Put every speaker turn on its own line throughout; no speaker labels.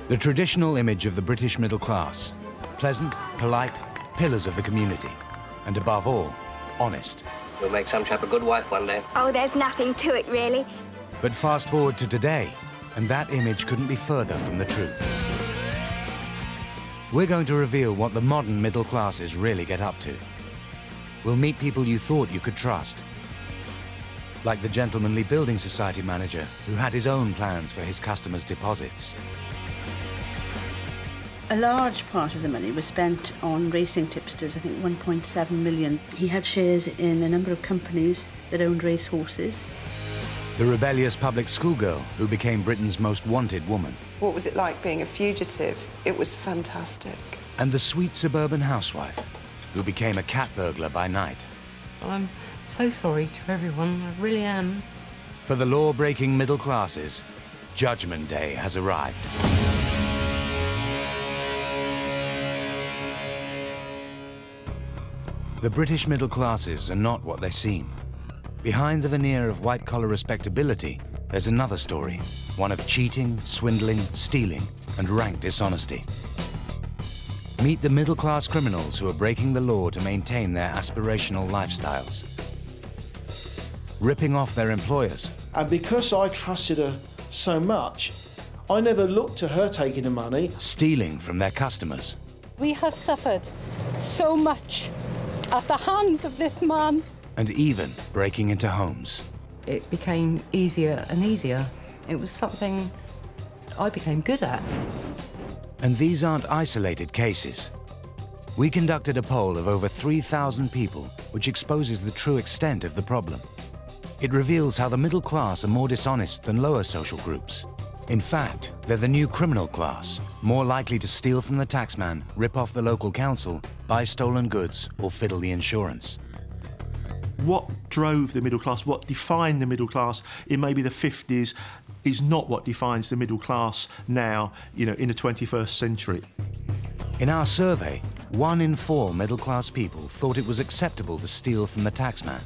The traditional image of the British middle class. Pleasant, polite, pillars of the community. And above all, honest.
You'll make some chap a good wife one day.
Oh, there's nothing to it, really.
But fast forward to today, and that image couldn't be further from the truth. We're going to reveal what the modern middle classes really get up to. We'll meet people you thought you could trust. Like the gentlemanly building society manager who had his own plans for his customers' deposits.
A large part of the money was spent on racing tipsters, I think 1.7 million. He had shares in a number of companies that owned racehorses.
The rebellious public schoolgirl who became Britain's most wanted woman.
What was it like being a fugitive? It was fantastic.
And the sweet suburban housewife who became a cat burglar by night.
I'm so sorry to everyone, I really am.
For the law-breaking middle classes, Judgment Day has arrived. The British middle classes are not what they seem. Behind the veneer of white-collar respectability, there's another story, one of cheating, swindling, stealing, and rank dishonesty. Meet the middle-class criminals who are breaking the law to maintain their aspirational lifestyles. Ripping off their employers.
And because I trusted her so much, I never looked to her taking the money.
Stealing from their customers.
We have suffered so much at the hands of this man.
And even breaking into homes.
It became easier and easier. It was something I became good at.
And these aren't isolated cases. We conducted a poll of over 3,000 people, which exposes the true extent of the problem. It reveals how the middle class are more dishonest than lower social groups. In fact, they're the new criminal class, more likely to steal from the taxman, rip off the local council, buy stolen goods, or fiddle the insurance.
What drove the middle class, what defined the middle class in maybe the 50s, is not what defines the middle class now, you know, in the 21st century.
In our survey, 1 in 4 middle-class people thought it was acceptable to steal from the taxman.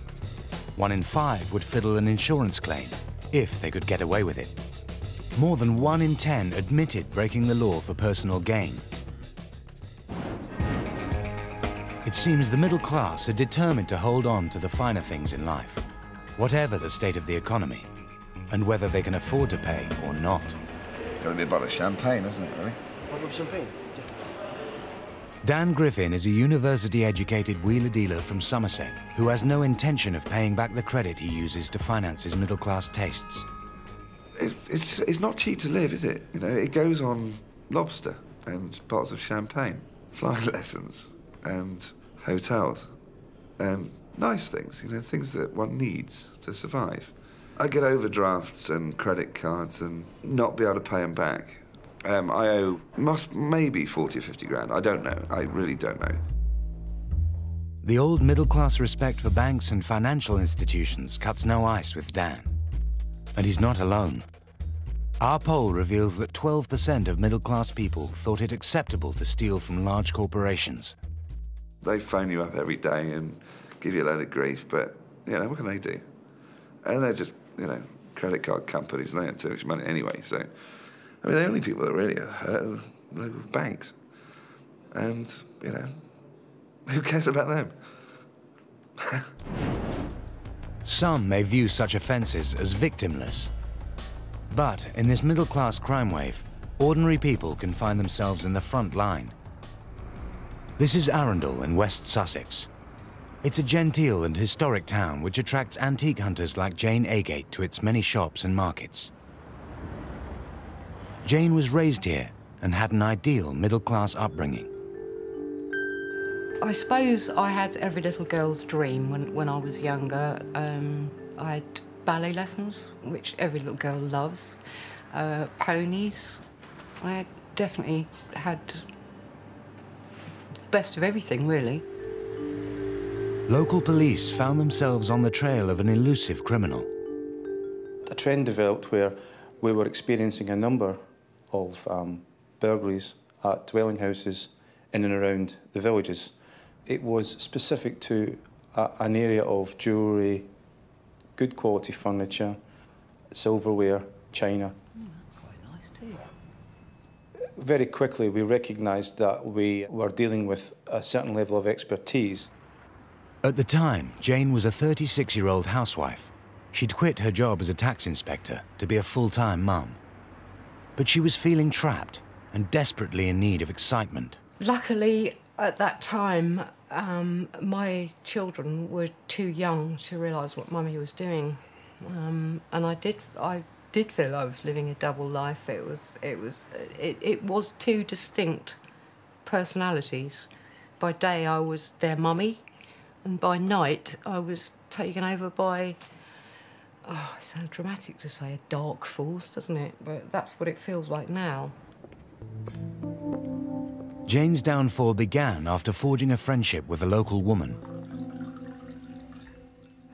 1 in 5 would fiddle an insurance claim, if they could get away with it. More than 1 in 10 admitted breaking the law for personal gain. It seems the middle class are determined to hold on to the finer things in life, whatever the state of the economy, and whether they can afford to pay or not.
Got to be a bottle of champagne, isn't it, really?
Bottle of champagne?
Dan Griffin is a university-educated wheeler-dealer from Somerset who has no intention of paying back the credit he uses to finance his middle-class tastes.
It's not cheap to live, is it? You know, it goes on lobster and bottles of champagne, flying lessons and hotels and nice things, you know, things that one needs to survive. I get overdrafts and credit cards and not be able to pay them back. I owe maybe 40 or 50 grand. I don't know. I really don't know.
The old middle-class respect for banks and financial institutions cuts no ice with Dan. And he's not alone. Our poll reveals that 12% of middle-class people thought it acceptable to steal from large corporations.
They phone you up every day and give you a load of grief, but, you know, what can they do? And they're just, you know, credit card companies, and they earn too much money anyway, so... I mean, the only people that really are hurt are the local banks. And, you know, who cares about them?
Some may view such offences as victimless. But in this middle-class crime wave, ordinary people can find themselves in the front line. This is Arundel in West Sussex. It's a genteel and historic town which attracts antique hunters like Jane Agate to its many shops and markets. Jane was raised here and had an ideal middle-class upbringing.
I suppose I had every little girl's dream when I was younger. I had ballet lessons, which every little girl loves, ponies. I definitely had the best of everything, really.
Local police found themselves on the trail of an elusive criminal.
A trend developed where we were experiencing a number of burglaries at dwelling houses in and around the villages. It was specific to an area of jewellery, good quality furniture, silverware, china.
Quite nice too.
Very quickly we recognised that we were dealing with a certain level of expertise.
At the time, Jane was a 36-year-old housewife. She'd quit her job as a tax inspector to be a full-time mum. But she was feeling trapped and desperately in need of excitement.
Luckily, at that time, my children were too young to realise what Mummy was doing, and I did feel I was living a double life. It was two distinct personalities. By day, I was their mummy, and by night, I was taken over by. Oh, it sounds dramatic to say a dark force, doesn't it? But that's what it feels like now.
Jane's downfall began after forging a friendship with a local woman.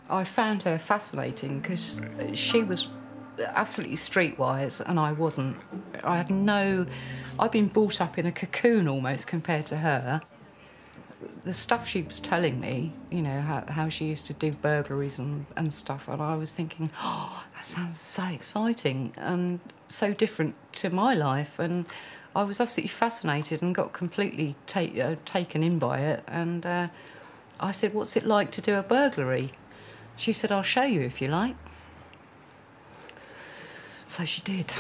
I found her fascinating because she was absolutely streetwise and I wasn't. I'd been brought up in a cocoon almost compared to her. The stuff she was telling me, you know, how she used to do burglaries and stuff, and I was thinking, oh, that sounds so exciting and so different to my life, and I was absolutely fascinated and got completely taken in by it, and I said, what's it like to do a burglary? She said, I'll show you if you like. So she did.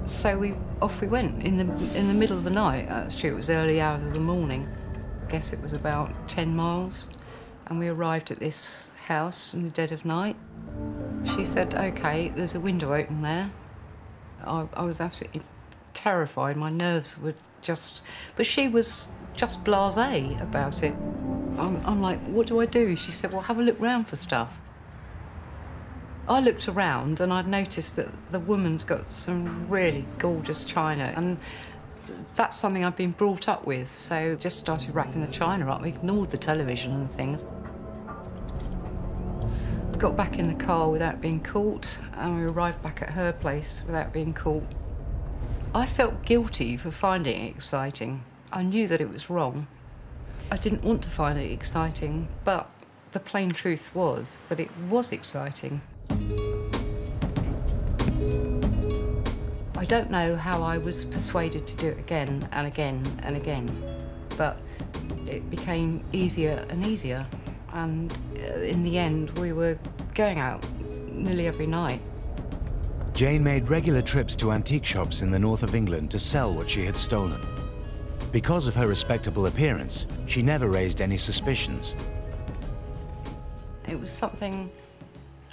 So off we went in the middle of the night. Actually, it was early hours of the morning. I guess it was about 10 miles, and we arrived at this house in the dead of night. She said, "Okay, there's a window open there." I was absolutely terrified. My nerves were just... But she was just blasé about it. I'm like, what do I do? She said, well, have a look round for stuff. I looked around and I'd noticed that the woman's got some really gorgeous china, and that's something I'd been brought up with, so just started wrapping the china up, ignored the television and things. Got back in the car without being caught, and we arrived back at her place without being caught. I felt guilty for finding it exciting. I knew that it was wrong. I didn't want to find it exciting, but the plain truth was that it was exciting. I don't know how I was persuaded to do it again and again and again, but it became easier and easier, and in the end we were going out nearly every night.
Jane made regular trips to antique shops in the north of England to sell what she had stolen. Because of her respectable appearance, she never raised any suspicions.
It was something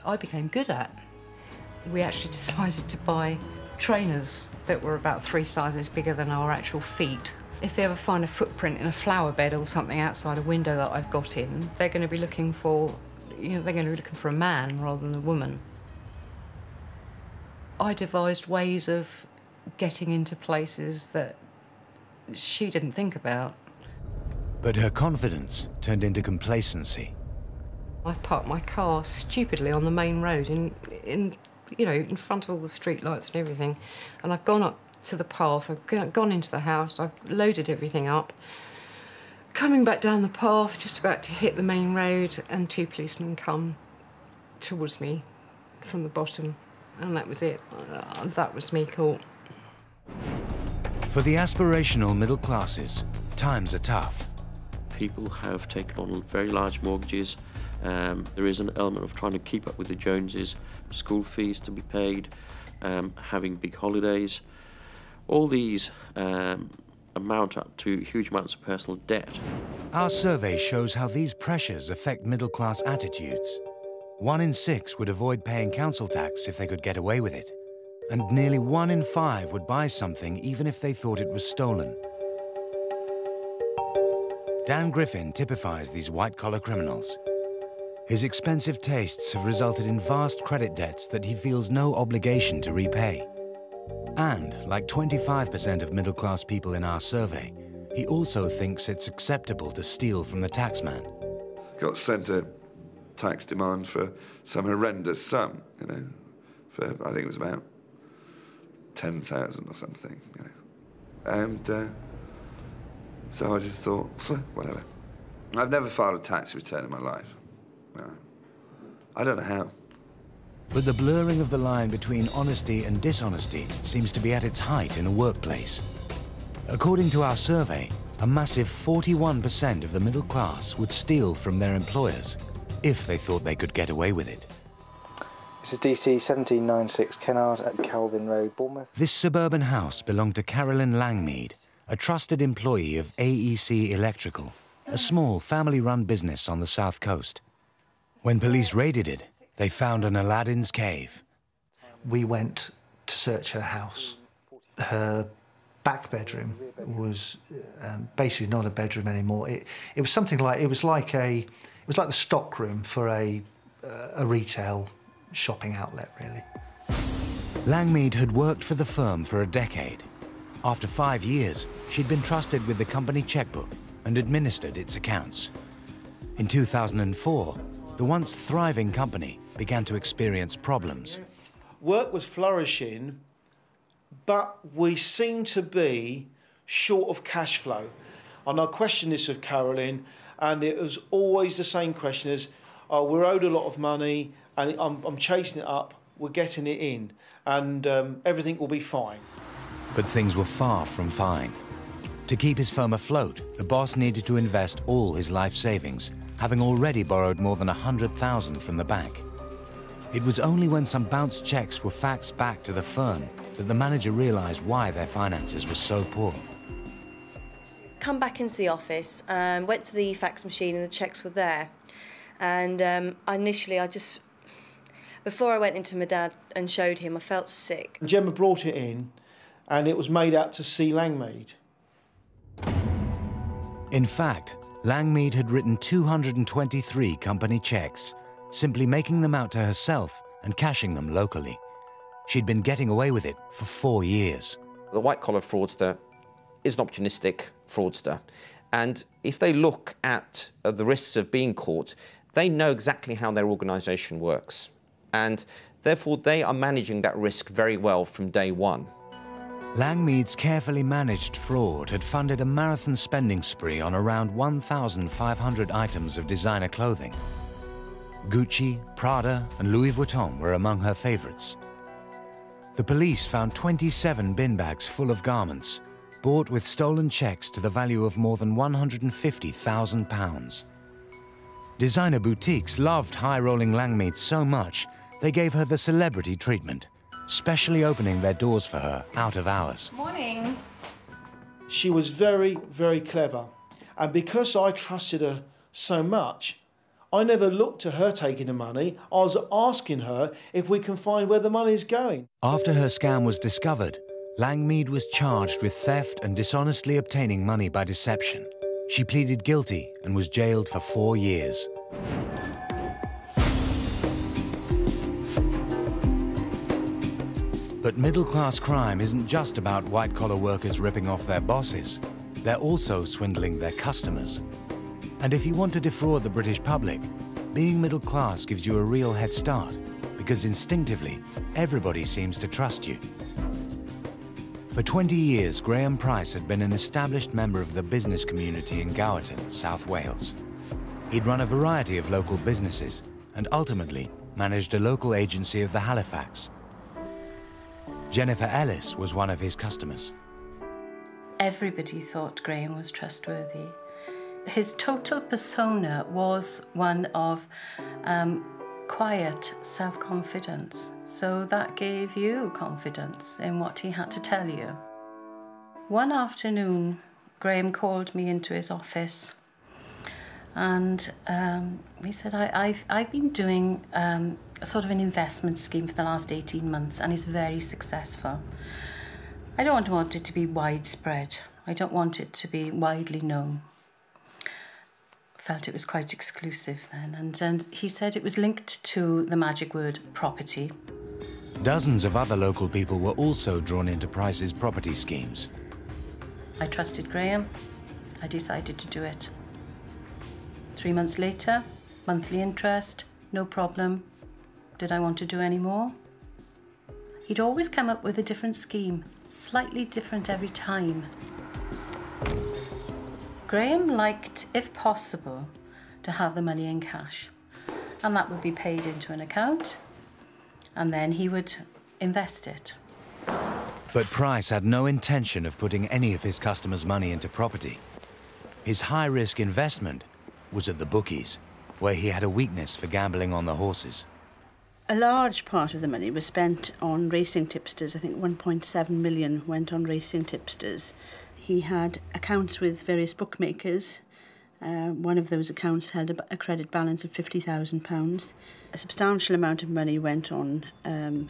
I became good at. We actually decided to buy trainers that were about 3 sizes bigger than our actual feet. If they ever find a footprint in a flower bed or something outside a window that I've got in, they're going to be looking for, you know, they're going to be looking for a man rather than a woman. I devised ways of getting into places that she didn't think about.
But her confidence turned into complacency.
I've parked my car stupidly on the main road in front of all the street lights and everything, and I've gone up to the path, I've gone into the house, I've loaded everything up, coming back down the path, just about to hit the main road, and 2 policemen come towards me from the bottom, and that was it. That was me caught.
For the aspirational middle classes, times are tough.
People have taken on very large mortgages. There is an element of trying to keep up with the Joneses, school fees to be paid, having big holidays. All these amount up to huge amounts of personal debt.
Our survey shows how these pressures affect middle-class attitudes. 1 in 6 would avoid paying council tax if they could get away with it, and nearly 1 in 5 would buy something even if they thought it was stolen. Dan Griffin typifies these white-collar criminals. His expensive tastes have resulted in vast credit debts that he feels no obligation to repay. And, like 25% of middle-class people in our survey, he also thinks it's acceptable to steal from the taxman.
Got sent a tax demand for some horrendous sum, you know, for, I think it was about 10,000 or something, you know. And so I just thought, whatever. I've never filed a tax return in my life. I don't know how.
But the blurring of the line between honesty and dishonesty seems to be at its height in the workplace. According to our survey, a massive 41% of the middle class would steal from their employers if they thought they could get away with it.
This is DC 1796 Kennard at Calvin Road, Bournemouth.
This suburban house belonged to Carolyn Langmead, a trusted employee of AEC Electrical, a small family-run business on the south coast. When police raided it, they found an Aladdin's cave.
We went to search her house. Her back bedroom was basically not a bedroom anymore. It was something like it was like the stock room for a retail shopping outlet, really.
Langmead had worked for the firm for a decade. After 5 years, she'd been trusted with the company checkbook and administered its accounts. In 2004, the once thriving company began to experience problems.
Work was flourishing, but we seemed to be short of cash flow. And I questioned this of Carolyn, and it was always the same question as, oh, we're owed a lot of money, and I'm chasing it up, we're getting it in, and everything will be fine.
But things were far from fine. To keep his firm afloat, the boss needed to invest all his life savings, having already borrowed more than $100,000 from the bank. It was only when some bounced checks were faxed back to the firm that the manager realized why their finances were so poor.
Come back into the office, went to the fax machine and the checks were there. And initially before I went into my dad and showed him, I felt sick.
Gemma brought it in and it was made out to C. Langmead.
In fact, Langmead had written 223 company checks, simply making them out to herself and cashing them locally. She'd been getting away with it for 4 years.
The white-collar fraudster is an opportunistic fraudster. And if they look at the risks of being caught, they know exactly how their organisation works. And therefore, they are managing that risk very well from day one.
Langmead's carefully managed fraud had funded a marathon spending spree on around 1,500 items of designer clothing. Gucci, Prada and Louis Vuitton were among her favourites. The police found 27 bin bags full of garments, bought with stolen checks to the value of more than £150,000. Designer boutiques loved high-rolling Langmead so much, they gave her the celebrity treatment, specially opening their doors for her out of hours.
Morning.
She was very, very clever. And because I trusted her so much, I never looked to her taking the money. I was asking her if we can find where the money is going.
After her scam was discovered, Langmead was charged with theft and dishonestly obtaining money by deception. She pleaded guilty and was jailed for 4 years. But middle-class crime isn't just about white-collar workers ripping off their bosses. They're also swindling their customers. And if you want to defraud the British public, being middle class gives you a real head start, because instinctively, everybody seems to trust you. For 20 years, Graham Price had been an established member of the business community in Gowerton, South Wales. He'd run a variety of local businesses and ultimately managed a local agency of the Halifax. Jennifer Ellis was one of his customers.
Everybody thought Graham was trustworthy. His total persona was one of quiet self-confidence. So that gave you confidence in what he had to tell you. One afternoon, Graham called me into his office and he said, I've been doing a sort of an investment scheme for the last 18 months and it's very successful. I don't want it to be widespread. I don't want it to be widely known. Felt it was quite exclusive then, and he said it was linked to the magic word property.
Dozens of other local people were also drawn into Price's property schemes.
I trusted Graham. I decided to do it. 3 months later, monthly interest, no problem. Did I want to do any more? He'd always come up with a different scheme, slightly different every time. Graham liked, if possible, to have the money in cash, and that would be paid into an account, and then he would invest it.
But Price had no intention of putting any of his customers' money into property. His high-risk investment was at the bookies, where he had a weakness for gambling on the horses.
A large part of the money was spent on racing tipsters. I think 1.7 million went on racing tipsters. He had accounts with various bookmakers. One of those accounts held a credit balance of £50,000. A substantial amount of money went on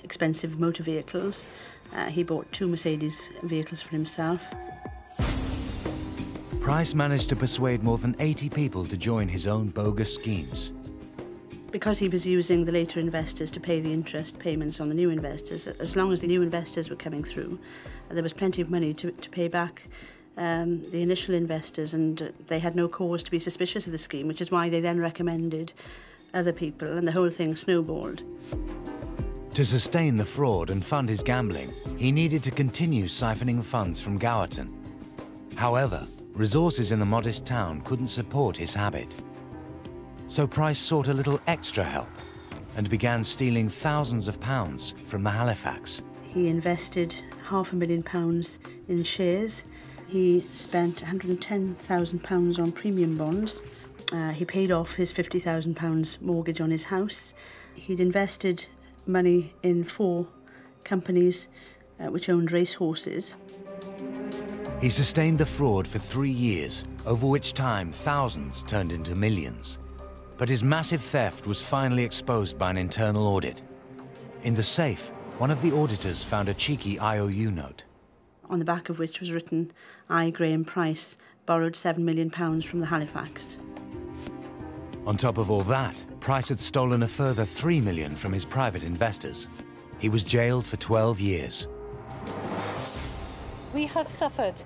expensive motor vehicles. He bought 2 Mercedes vehicles for himself.
Price managed to persuade more than 80 people to join his own bogus schemes.
Because he was using the later investors to pay the interest payments on the new investors, as long as the new investors were coming through, there was plenty of money to pay back the initial investors, and they had no cause to be suspicious of the scheme, which is why they then recommended other people, and the whole thing snowballed.
To sustain the fraud and fund his gambling, he needed to continue siphoning funds from Gowerton. However, resources in the modest town couldn't support his habit. So Price sought a little extra help and began stealing thousands of pounds from the Halifax.
He invested £500,000 in shares. He spent £110,000 on premium bonds. He paid off his £50,000 mortgage on his house. He'd invested money in 4 companies which owned racehorses.
He sustained the fraud for 3 years, over which time thousands turned into millions. But his massive theft was finally exposed by an internal audit. In the safe, one of the auditors found a cheeky IOU note,
on the back of which was written, "I, Graham Price, borrowed £7 million from the Halifax."
On top of all that, Price had stolen a further £3 million from his private investors. He was jailed for 12 years.
We have suffered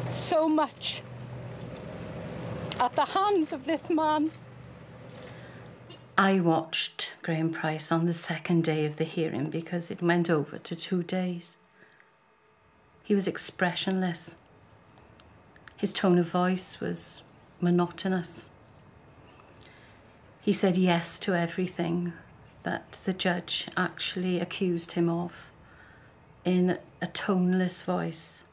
so much at the hands of this man.
I watched Graham Price on the second day of the hearing because it went over to 2 days. He was expressionless. His tone of voice was monotonous. He said yes to everything that the judge actually accused him of in a toneless voice.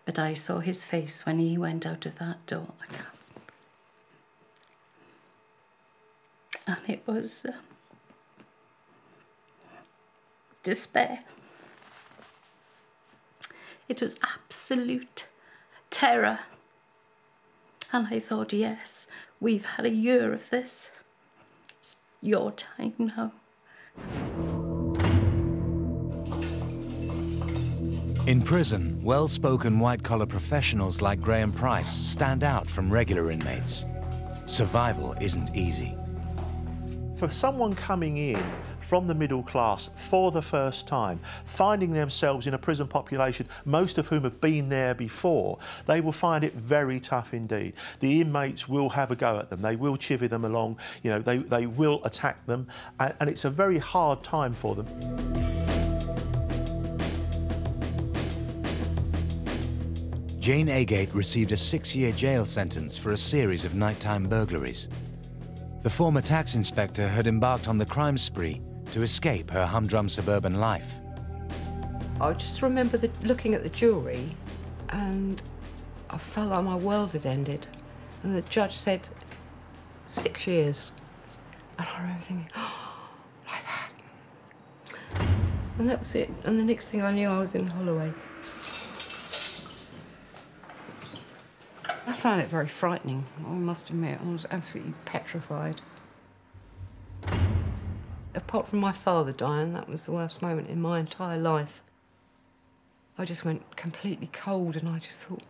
But I saw his face when he went out of that door. And it was despair. It was absolute terror. And I thought, yes, we've had a year of this. It's your time now.
In prison, well-spoken white-collar professionals like Graham Price stand out from regular inmates. Survival isn't easy.
For someone coming in from the middle class for the first time, finding themselves in a prison population, most of whom have been there before, they will find it very tough indeed. The inmates will have a go at them, they will chivvy them along, you know, they will attack them, and it's a very hard time for them.
Jane Agate received a 6-year jail sentence for a series of nighttime burglaries. The former tax inspector had embarked on the crime spree to escape her humdrum suburban life.
I just remember looking at the jury, and I felt like my world had ended. And the judge said, 6 years. And I remember thinking, oh, like that. And that was it. And the next thing I knew, I was in Holloway. I found it very frightening, I must admit. I was absolutely petrified. Apart from my father dying, that was the worst moment in my entire life. I just went completely cold, and I just thought...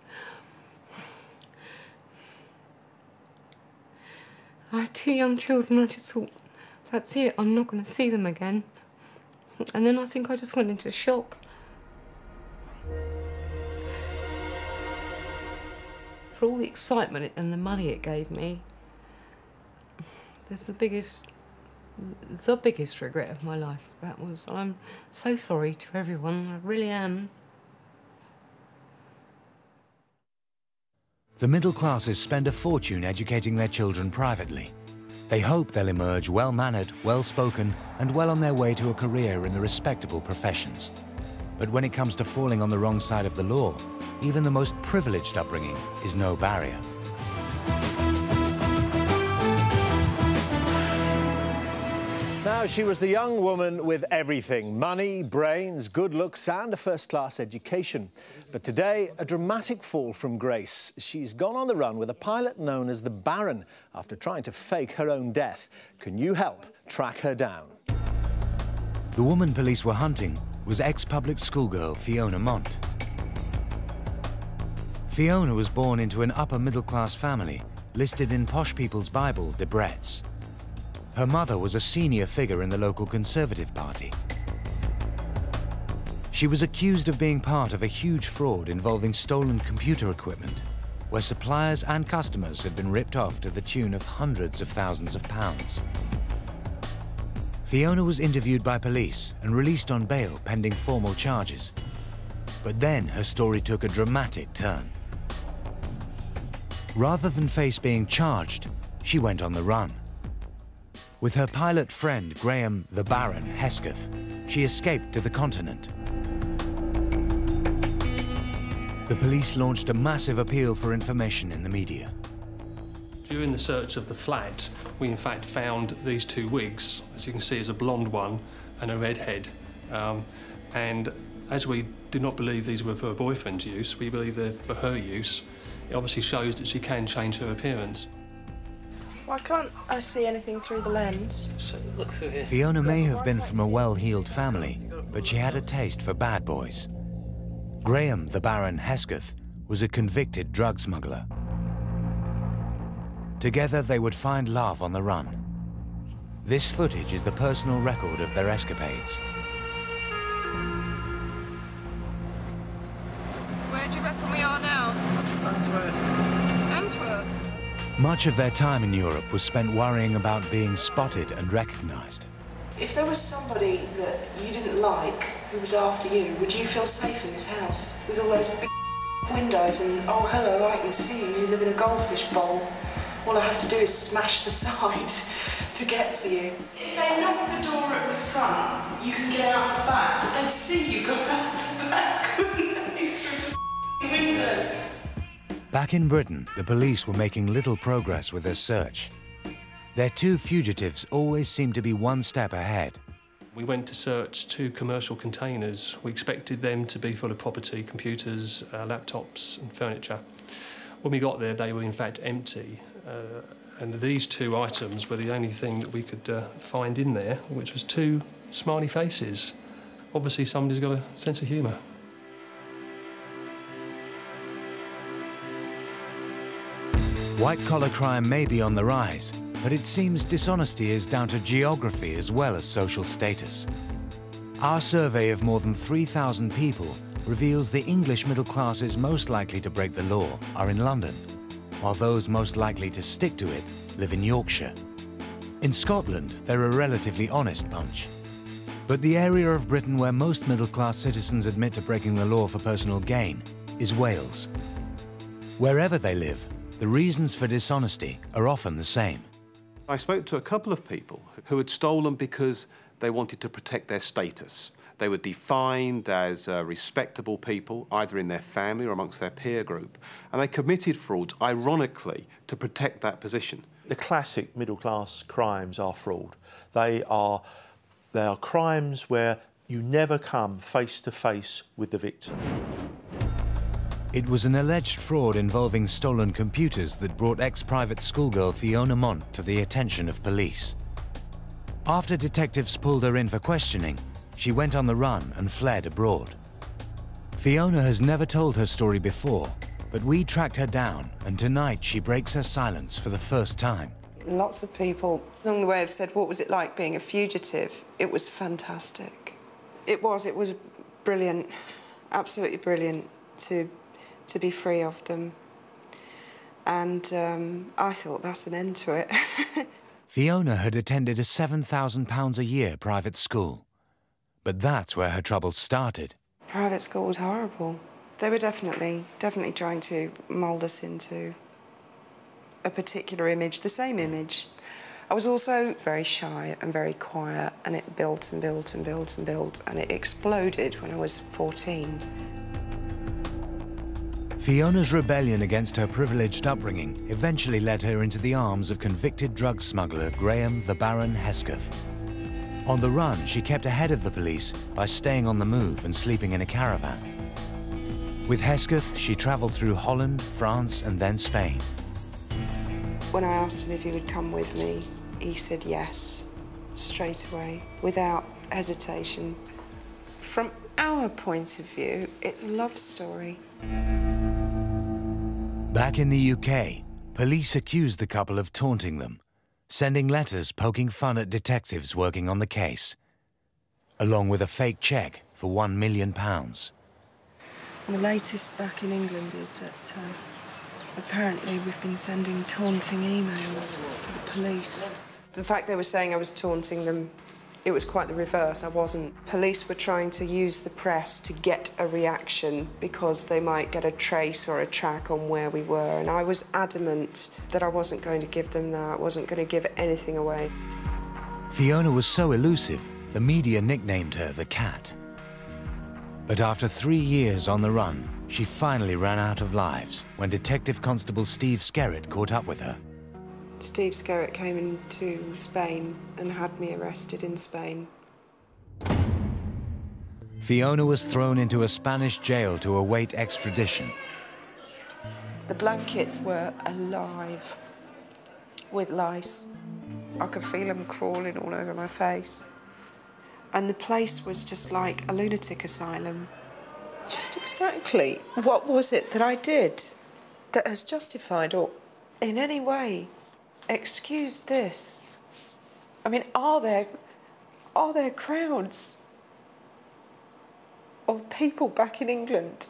I had 2 young children, I just thought, that's it, I'm not going to see them again. And then I think I just went into shock. For all the excitement and the money it gave me, there's the biggest regret of my life. That was, I'm so sorry to everyone, I really am.
The middle classes spend a fortune educating their children privately. They hope they'll emerge well-mannered, well-spoken, and well on their way to a career in the respectable professions. But when it comes to falling on the wrong side of the law, even the most privileged upbringing is no barrier.
Now, she was the young woman with everything: money, brains, good looks and a first-class education. But today, a dramatic fall from grace. She's gone on the run with a pilot known as the Baron after trying to fake her own death. Can you help track her down?
The woman police were hunting was ex-public schoolgirl Fiona Mont. Fiona was born into an upper-middle-class family listed in posh people's Bible, Debrett's. Her mother was a senior figure in the local Conservative Party. She was accused of being part of a huge fraud involving stolen computer equipment, where suppliers and customers had been ripped off to the tune of hundreds of thousands of pounds. Fiona was interviewed by police and released on bail pending formal charges. But then her story took a dramatic turn. Rather than face being charged, she went on the run. With her pilot friend, Graham the Baron Hesketh, she escaped to the continent. The police launched a massive appeal for information in the media.
During the search of the flat, we in fact found these two wigs. As you can see, is a blonde one and a red head. And as we do not believe these were for her boyfriend's use, we believe they're for her use. It obviously shows that she can change her appearance.
Why can't I see anything through the lens?
So look through here.
Fiona may have been from a well-heeled family, but she had a taste for bad boys. Graham the Baron Hesketh was a convicted drug smuggler. Together they would find love on the run. This footage is the personal record of their escapades.
Where do you reckon we are now? Antwerp. Antwerp?
Much of their time in Europe was spent worrying about being spotted and recognized.
If there was somebody that you didn't like who was after you, would you feel safe in this house? With all those big windows and, oh, hello, I can see you, you live in a goldfish bowl. All I have to do is smash the side to get to you. If they knocked the door at the front, you can get out the back, but they'd see you go out the back, couldn't they, through the windows?
Back in Britain, the police were making little progress with their search. Their two fugitives always seemed to be one step ahead.
We went to search two commercial containers. We expected them to be full of property, computers, laptops and furniture. When we got there, they were in fact empty. And these two items were the only thing that we could find in there, which was two smiley faces. Obviously, somebody's got a sense of humour.
White-collar crime may be on the rise, but it seems dishonesty is down to geography as well as social status. Our survey of more than 3,000 people reveals the English middle classes most likely to break the law are in London, while those most likely to stick to it live in Yorkshire. In Scotland, they're a relatively honest bunch. But the area of Britain where most middle-class citizens admit to breaking the law for personal gain is Wales. Wherever they live, the reasons for dishonesty are often the same.
I spoke to a couple of people who had stolen because they wanted to protect their status. They were defined as respectable people, either in their family or amongst their peer group, and they committed frauds, ironically, to protect that position.
The classic middle-class crimes are fraud. They are crimes where you never come face-to-face with the victim.
It was an alleged fraud involving stolen computers that brought ex-private schoolgirl Fiona Mont to the attention of police. After detectives pulled her in for questioning, she went on the run and fled abroad. Fiona has never told her story before, but we tracked her down, and tonight she breaks her silence for the first time.
Lots of people along the way have said, what was it like being a fugitive? It was fantastic. It was brilliant, absolutely brilliant to be free of them. And I thought that's an end to it.
Fiona had attended a £7,000 a year private school. But that's where her troubles started.
Private school was horrible. They were definitely trying to mould us into a particular image, the same image. I was also very shy and very quiet, and it built and built and built and built, and it exploded when I was 14.
Fiona's rebellion against her privileged upbringing eventually led her into the arms of convicted drug smuggler Graham the Baron Hesketh. On the run, she kept ahead of the police by staying on the move and sleeping in a caravan. With Hesketh, she travelled through Holland, France, and then Spain.
When I asked him if he would come with me, he said yes, straight away, without hesitation. From our point of view, it's a love story.
Back in the UK, police accused the couple of taunting them, sending letters poking fun at detectives working on the case, along with a fake cheque for £1 million.
The latest back in England is that apparently we've been sending taunting emails to the police. The fact they were saying I was taunting them, it was quite the reverse. I wasn't. Police were trying to use the press to get a reaction because they might get a trace or a track on where we were, and I was adamant that I wasn't going to give them that, wasn't going to give anything away.
Fiona was so elusive, the media nicknamed her the Cat. But after 3 years on the run, she finally ran out of lives when Detective Constable Steve Skerritt caught up with her.
Steve Skerritt came into Spain and had me arrested in Spain.
Fiona was thrown into a Spanish jail to await extradition.
The blankets were alive with lice. I could feel them crawling all over my face. And the place was just like a lunatic asylum. Just exactly what was it that I did that has justified or in any way excused this? I mean, are there crowds of people back in England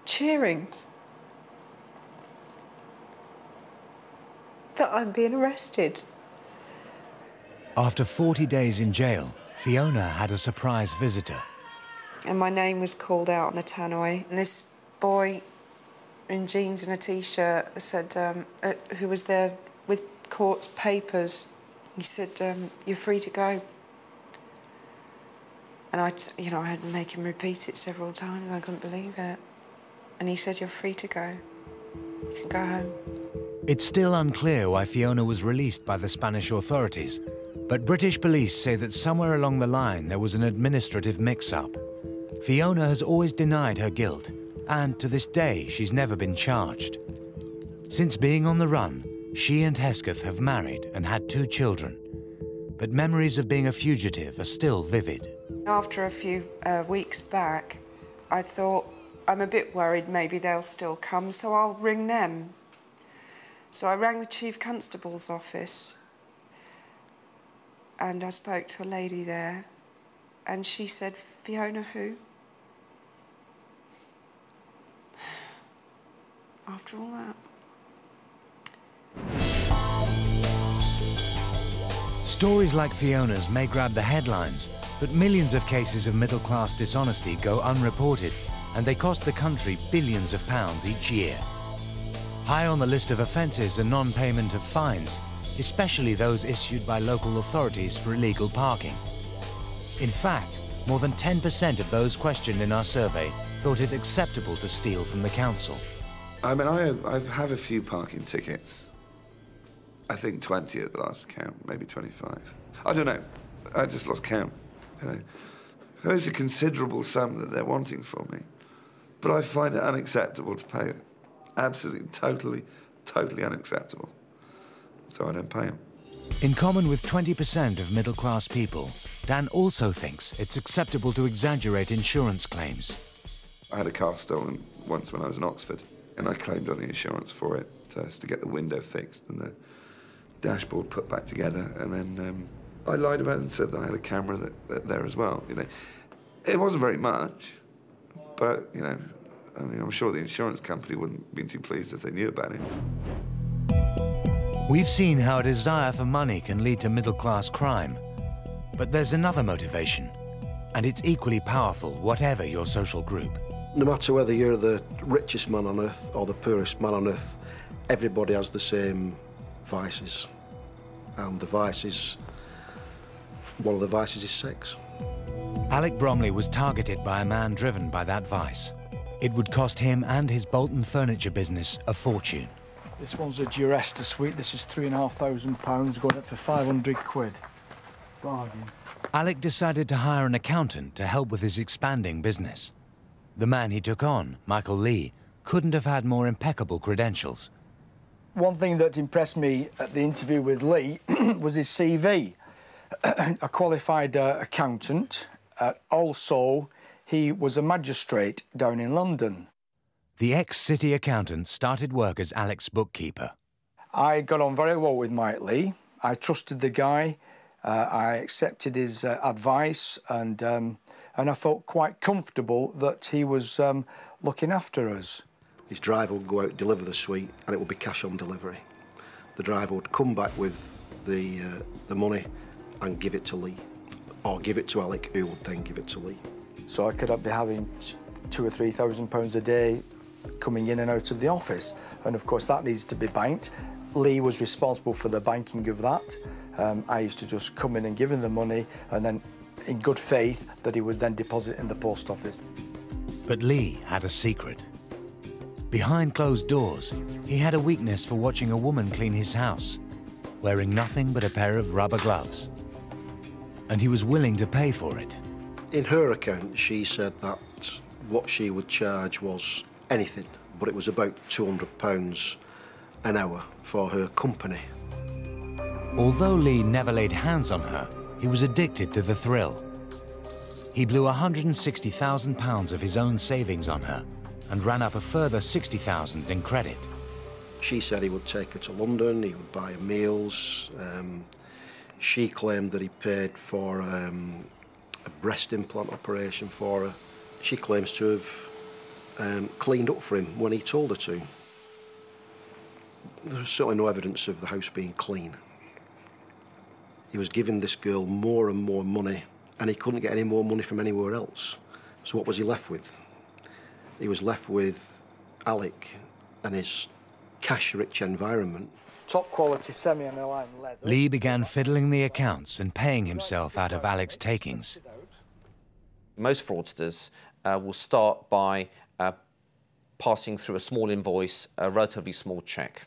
cheering that I'm being arrested?
After 40 days in jail, Fiona had a surprise visitor.
And my name was called out on the tannoy. And this boy in jeans and a T-shirt said, who was there with court's papers, he said, "You're free to go." And I had to make him repeat it several times, and I couldn't believe it. And he said, "You're free to go. You can go home."
It's still unclear why Fiona was released by the Spanish authorities, but British police say that somewhere along the line there was an administrative mix-up. Fiona has always denied her guilt, and to this day she's never been charged. Since being on the run, she and Hesketh have married and had 2 children, but memories of being a fugitive are still vivid.
After a few weeks back, I thought, I'm a bit worried maybe they'll still come, so I'll ring them. So I rang the Chief Constable's office, and I spoke to a lady there, and she said, "Fiona who?" After all that.
Stories like Fiona's may grab the headlines, but millions of cases of middle-class dishonesty go unreported, and they cost the country billions of pounds each year. High on the list of offences are non-payment of fines, especially those issued by local authorities for illegal parking. In fact, more than 10% of those questioned in our survey thought it acceptable to steal from the council.
I mean, I have a few parking tickets. I think 20 at the last count, maybe 25. I don't know. I just lost count. You know, there's a considerable sum that they're wanting from me, but I find it unacceptable to pay it. Absolutely, totally unacceptable. So I don't pay them.
In common with 20% of middle-class people, Dan also thinks it's acceptable to exaggerate insurance claims.
I had a car stolen once when I was in Oxford, and I claimed on the insurance for it to get the window fixed and the dashboard put back together, and then I lied about it and said that I had a camera there as well. You know, it wasn't very much, but you know, I mean, I'm sure the insurance company wouldn't be too pleased if they knew about it.
We've seen how a desire for money can lead to middle-class crime, but there's another motivation, and it's equally powerful, whatever your social group.
No matter whether you're the richest man on earth or the poorest man on earth, everybody has the same vices. and the vices, one of the vices is sex.
Alec Bromley was targeted by a man driven by that vice. It would cost him and his Bolton furniture business a fortune.
This one's a Duresta suite. This is £3,500, going up for 500 quid. Bargain.
Alec decided to hire an accountant to help with his expanding business. The man he took on, Michael Lee, couldn't have had more impeccable credentials.
One thing that impressed me at the interview with Lee was his CV. A qualified accountant. Also, he was a magistrate down in London.
The ex-city accountant started work as Alec's bookkeeper.
I got on very well with Mike Lee. I trusted the guy. I accepted his advice, and I felt quite comfortable that he was looking after us.
His driver would go out, deliver the suite, and it would be cash on delivery. The driver would come back with the money and give it to Lee, or give it to Alec, who would then give it to Lee.
So I could be having £2,000 or £3,000 a day coming in and out of the office, and of course that needs to be banked. Lee was responsible for the banking of that. I used to just come in and give him the money, and then in good faith that he would then deposit in the post office.
But Lee had a secret. Behind closed doors, he had a weakness for watching a woman clean his house, wearing nothing but a pair of rubber gloves. And he was willing to pay for it.
In her account, she said that what she would charge was anything, but it was about £200 an hour for her company.
Although Lee never laid hands on her, he was addicted to the thrill. He blew £160,000 of his own savings on her and ran up a further £60,000 in credit.
She said he would take her to London, he would buy her meals. She claimed that he paid for a breast implant operation for her. She claims to have cleaned up for him when he told her to. There's certainly no evidence of the house being clean. He was giving this girl more and more money, and he couldn't get any more money from anywhere else. So what was he left with? He was left with Alec and his cash-rich environment.
Top quality semi-aniline leather.
Lee began fiddling the accounts and paying himself out of Alec's takings.
Most fraudsters will start by passing through a small invoice, a relatively small cheque,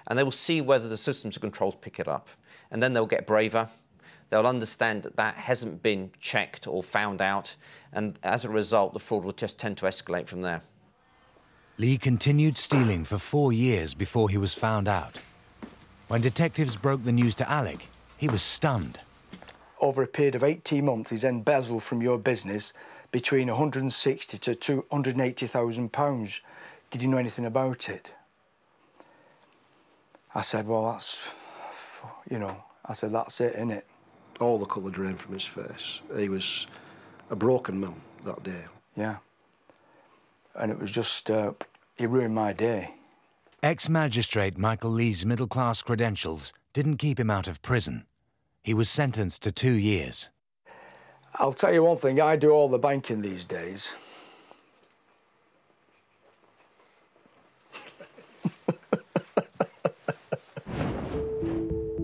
and they will see whether the systems and controls pick it up. And then they'll get braver. They'll understand that that hasn't been checked or found out, and as a result, the fraud will just tend to escalate from there.
Lee continued stealing for 4 years before he was found out. When detectives broke the news to Alec, he was stunned.
Over a period of 18 months, he's embezzled from your business between £160,000 to £280,000. Did you know anything about it? I said, well, that's, you know, I said, that's it, innit?
All the colour drained from his face. He was a broken man that day.
Yeah. And it was just, he ruined my day.
Ex-magistrate Michael Lee's middle-class credentials didn't keep him out of prison. He was sentenced to 2 years.
I'll tell you one thing, I do all the banking these days.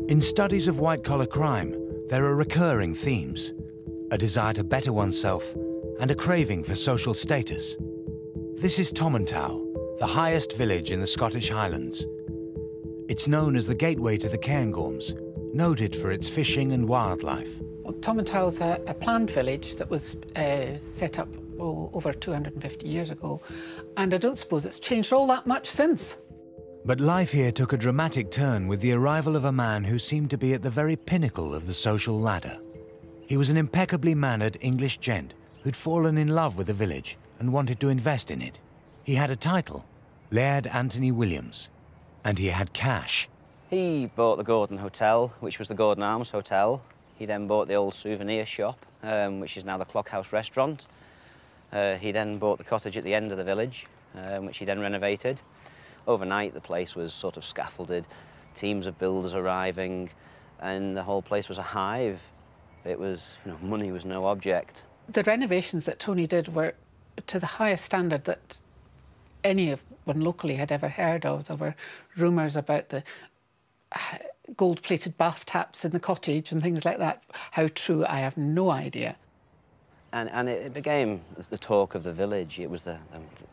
In studies of white-collar crime, there are recurring themes: a desire to better oneself and a craving for social status. This is Tomantow, the highest village in the Scottish Highlands. It's known as the gateway to the Cairngorms, noted for its fishing and wildlife.
Well, Tomantow's a planned village that was set up over 250 years ago, and I don't suppose it's changed all that much since.
But life here took a dramatic turn with the arrival of a man who seemed to be at the very pinnacle of the social ladder. He was an impeccably mannered English gent who'd fallen in love with the village and wanted to invest in it. He had a title, Laird Anthony Williams, and he had cash.
He bought the Gordon Hotel, which was the Gordon Arms Hotel. He then bought the old souvenir shop, which is now the Clockhouse Restaurant. He then bought the cottage at the end of the village, which he then renovated. Overnight, the place was sort of scaffolded, teams of builders arriving, and the whole place was a hive. It was, you know, money was no object.
The renovations that Tony did were to the highest standard that anyone locally had ever heard of. There were rumours about the gold-plated bath taps in the cottage and things like that. How true, I have no idea.
And it became the talk of the village. It was a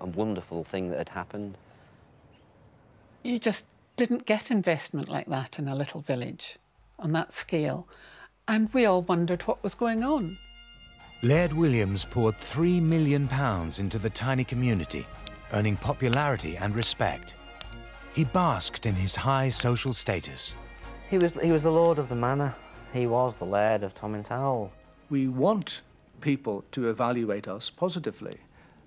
wonderful thing that had happened.
You just didn't get investment like that in a little village on that scale. And we all wondered what was going on.
Laird Williams poured £3 million into the tiny community, earning popularity and respect. He basked in his high social status.
He was the lord of the manor. He was the laird of Tomintoul.
We want people to evaluate us positively.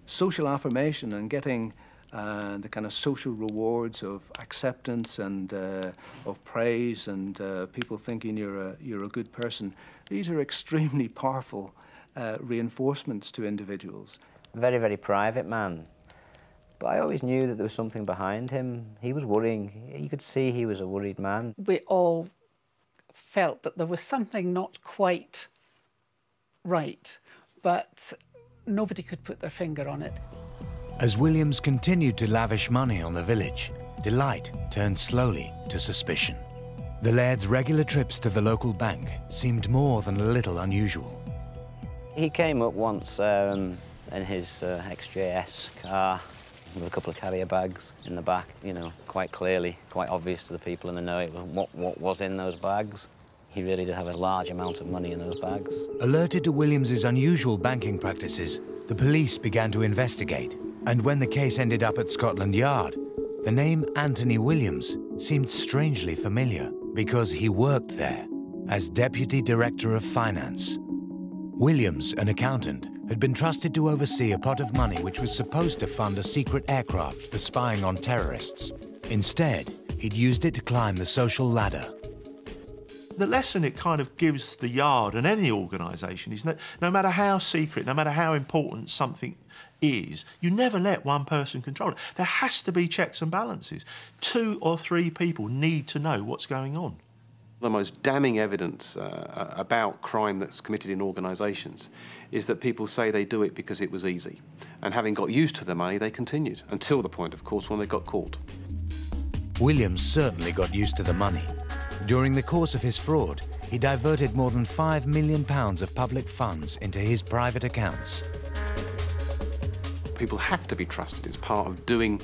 Social affirmation and getting the kind of social rewards of acceptance and of praise and people thinking you're a good person. These are extremely powerful reinforcements to individuals.
Very, very private man. But I always knew that there was something behind him. He was worrying. You could see he was a worried man.
We all felt that there was something not quite right, but nobody could put their finger on it.
As Williams continued to lavish money on the village, delight turned slowly to suspicion. The laird's regular trips to the local bank seemed more than a little unusual.
He came up once in his XJS car with a couple of carrier bags in the back, you know, quite clearly, quite obvious to the people in the know what was in those bags. He really did have a large amount of money in those bags.
Alerted to Williams's unusual banking practices, the police began to investigate. And when the case ended up at Scotland Yard, the name Anthony Williams seemed strangely familiar because he worked there as Deputy Director of Finance. Williams, an accountant, had been trusted to oversee a pot of money which was supposed to fund a secret aircraft for spying on terrorists. Instead, he'd used it to climb the social ladder.
The lesson it kind of gives the Yard and any organisation is that no matter how secret, no matter how important something is, you never let one person control it. There has to be checks and balances. 2 or 3 people need to know what's going on.
The most damning evidence about crime that's committed in organisations is that people say they do it because it was easy. And having got used to the money, they continued, until the point, of course, when they got caught.
Williams certainly got used to the money. During the course of his fraud, he diverted more than £5 million of public funds into his private accounts.
People have to be trusted. It's part of doing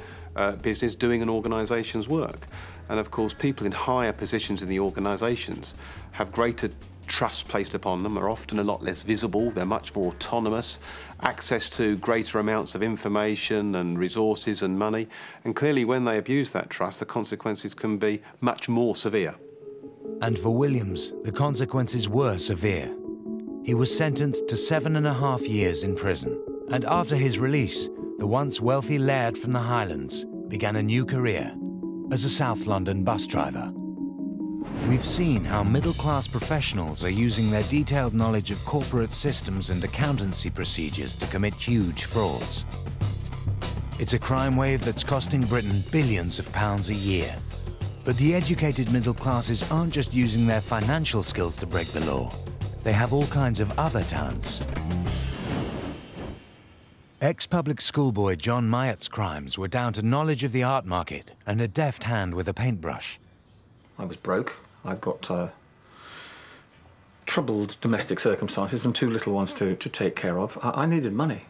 business, doing an organisation's work. And of course, people in higher positions in the organisations have greater trust placed upon them, are often a lot less visible, they're much more autonomous, access to greater amounts of information and resources and money. And clearly, when they abuse that trust, the consequences can be much more severe.
And for Williams, the consequences were severe. He was sentenced to 7.5 years in prison. And after his release, the once wealthy laird from the Highlands began a new career as a South London bus driver. We've seen how middle-class professionals are using their detailed knowledge of corporate systems and accountancy procedures to commit huge frauds. It's a crime wave that's costing Britain billions of pounds a year. But the educated middle classes aren't just using their financial skills to break the law. They have all kinds of other talents. Ex-public schoolboy John Myatt's crimes were down to knowledge of the art market and a deft hand with a paintbrush.
I was broke. I've got troubled domestic circumstances and 2 little ones to take care of. I needed money.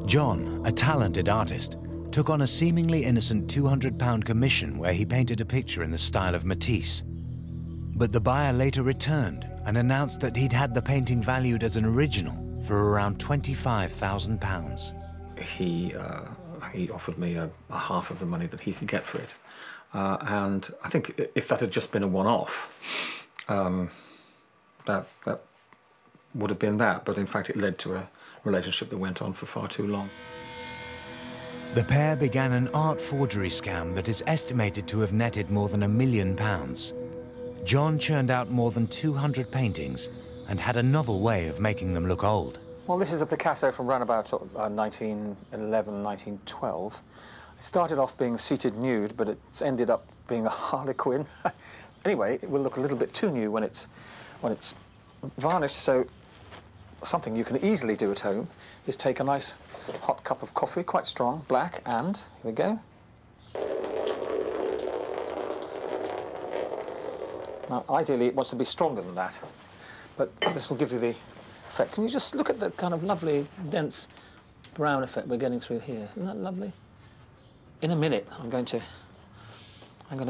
John, a talented artist, took on a seemingly innocent £200 commission where he painted a picture in the style of Matisse. But the buyer later returned and announced that he'd had the painting valued as an original for around £25,000.
He offered me a half of the money that he could get for it. And I think if that had just been a one-off, that would have been that. But in fact, it led to a relationship that went on for far too long.
The pair began an art forgery scam that is estimated to have netted more than £1 million. John churned out more than 200 paintings and had a novel way of making them look old.
Well, this is a Picasso from around about 1911, 1912. It started off being a seated nude, but it's ended up being a harlequin. Anyway, it will look a little bit too new when it's varnished, so something you can easily do at home is take a nice hot cup of coffee, quite strong, black, and here we go. Now, ideally, it wants to be stronger than that, but this will give you the effect. Can you just look at the kind of lovely, dense brown effect we're getting through here? Isn't that lovely? In a minute, I'm going to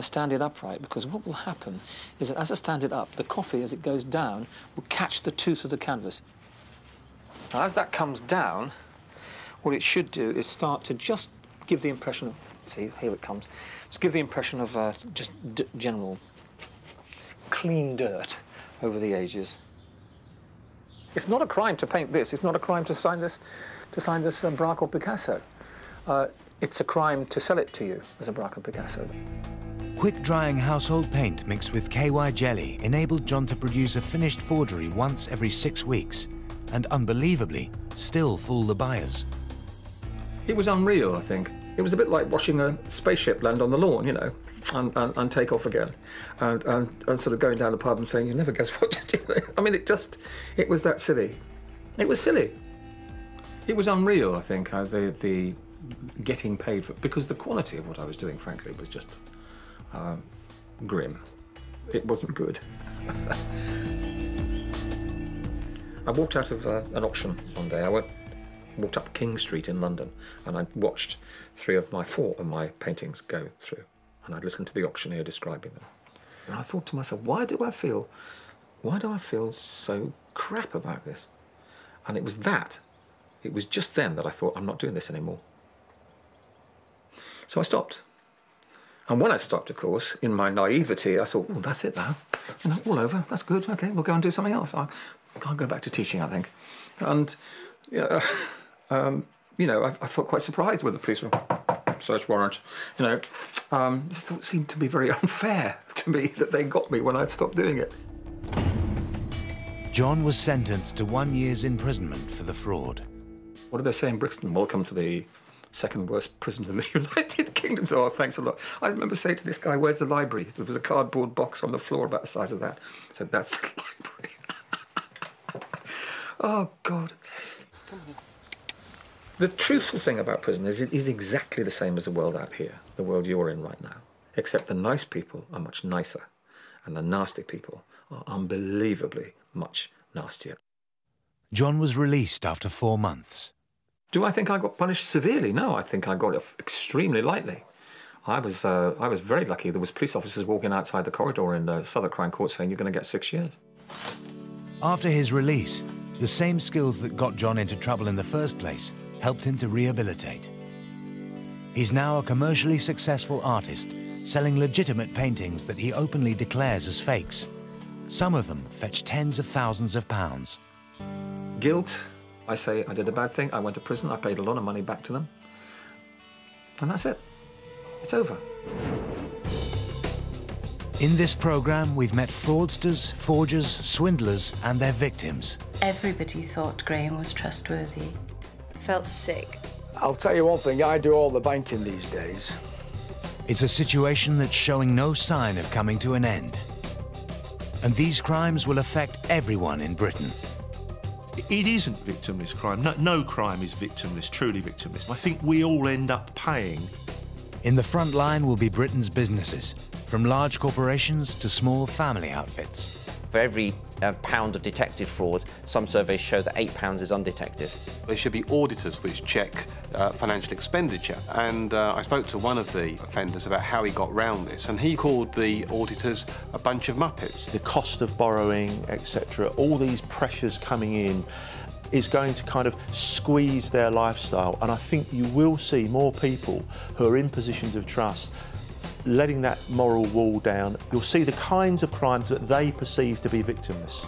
stand it upright, because what will happen is that as I stand it up, the coffee, as it goes down, will catch the tooth of the canvas. Now, as that comes down, what it should do is start to just give the impression of, see, here it comes, just give the impression of just general clean dirt over the edges. It's not a crime to paint this. It's not a crime to sign this Braque or Picasso. It's a crime to sell it to you as a Braque or Picasso.
Quick-drying household paint mixed with KY jelly enabled John to produce a finished forgery once every 6 weeks, and unbelievably, still fool the buyers.
It was unreal, I think. It was a bit like watching a spaceship land on the lawn, you know, and take off again, and sort of going down the pub and saying, "You never guess what just did." I mean, it was that silly. It was silly. It was unreal, I think, how the getting paid for, because the quality of what I was doing, frankly, was just grim. It wasn't good. I walked out of an auction one day. I walked up King Street in London, and I watched 4 of my paintings go through, and I'd listened to the auctioneer describing them. And I thought to myself, why do I feel so crap about this? And it was just then that I thought, I'm not doing this anymore. So I stopped. And when I stopped, of course, in my naivety, I thought, well, that's it now. You know, all over, that's good, okay, we'll go and do something else. I can't go back to teaching, I think. And, you know, I felt quite surprised with the police search warrant. You know, just thought it seemed to be very unfair to me that they got me when I stopped doing it.
John was sentenced to 1 year's imprisonment for the fraud.
What do they say in Brixton? Welcome to the second worst prison in the United Kingdom. So, oh, thanks a lot. I remember saying to this guy, "Where's the library?" There was a cardboard box on the floor about the size of that. I said, "That's the library." Oh, God. The truthful thing about prison is it is exactly the same as the world out here, the world you're in right now, except the nice people are much nicer, and the nasty people are unbelievably much nastier.
John was released after 4 months.
Do I think I got punished severely? No, I think I got it extremely lightly. I was very lucky. There was police officers walking outside the corridor in the Southwark Crown Court saying, "You're going to get 6 years."
After his release, the same skills that got John into trouble in the first place helped him to rehabilitate. He's now a commercially successful artist, selling legitimate paintings that he openly declares as fakes. Some of them fetch tens of thousands of pounds.
Guilt. I say I did a bad thing, I went to prison, I paid a lot of money back to them, and that's it. It's over.
In this programme, we've met fraudsters, forgers, swindlers, and their victims.
Everybody thought Graham was trustworthy.
Felt sick.
I'll tell you one thing, I do all the banking these days.
It's a situation that's showing no sign of coming to an end. And these crimes will affect everyone in Britain.
It isn't victimless crime. No crime is victimless, truly victimless. I think we all end up paying.
In the front line will be Britain's businesses, from large corporations to small family outfits.
For every pound of detected fraud, some surveys show that £8 is undetected.
There should be auditors which check financial expenditure. And I spoke to one of the offenders about how he got round this, and he called the auditors a bunch of muppets.
The cost of borrowing, etc., all these pressures coming in is going to kind of squeeze their lifestyle. And I think you will see more people who are in positions of trust letting that moral wall down. You'll see the kinds of crimes that they perceive to be victimless.